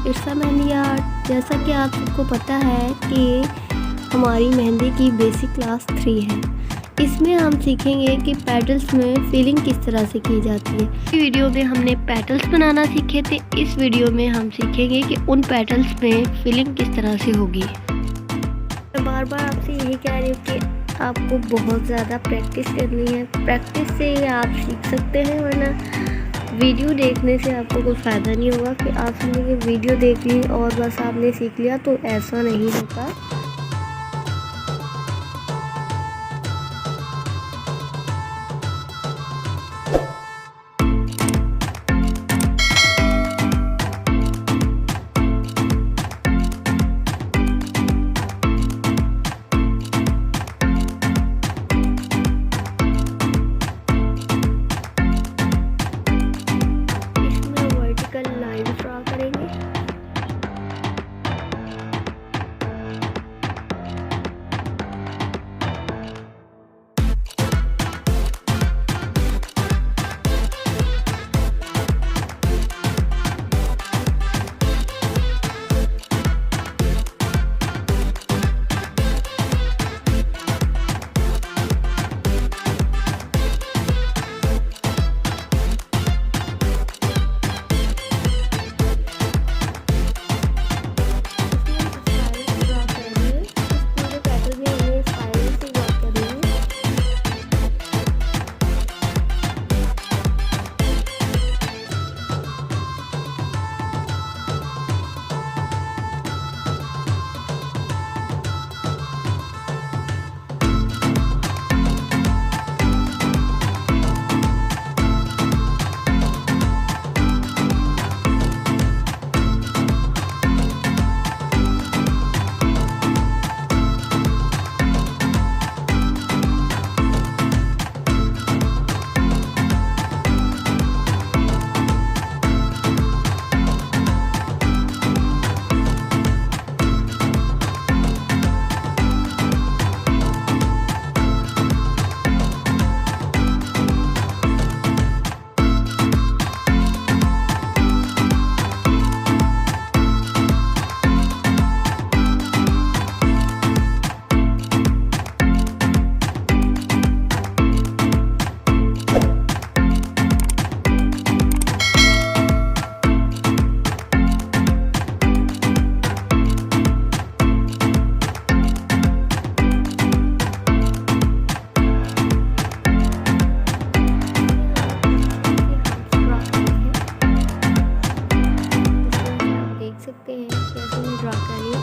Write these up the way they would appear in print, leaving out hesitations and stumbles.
It's a mehndi art. जैसा कि आप सबको पता है कि हमारी मेहंदी की बेसिक क्लास 3 है। इसमें हम सीखेंगे कि पेटल्स में फिलिंग किस तरह से की जाती है। इस वीडियो में हमने पेटल्स बनाना सीखे थे, इस वीडियो में हम सीखेंगे कि उन पेटल्स में फिलिंग किस तरह से होगी। मैं बार बार आपसे यही कह रही हूँ कि आपको बहुत ज़्यादा प्रैक्टिस करनी है। प्रैक्टिस से ही आप सीख सकते हैं, वरना वीडियो देखने से आपको कोई फ़ायदा नहीं होगा कि आप समझेंगे वीडियो देख ली और बस आपने सीख लिया, तो ऐसा नहीं होता।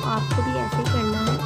आपको भी ऐसे करना है।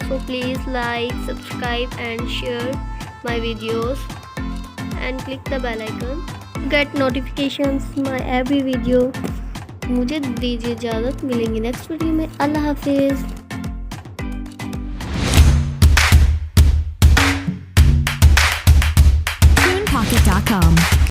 So please like, subscribe and share my videos, and click the bell icon to get notifications my every video। मुझे दीजिए इजाज़त, मिलेंगे नेक्स्ट वीडियो में। अल्लाह हाफिज़।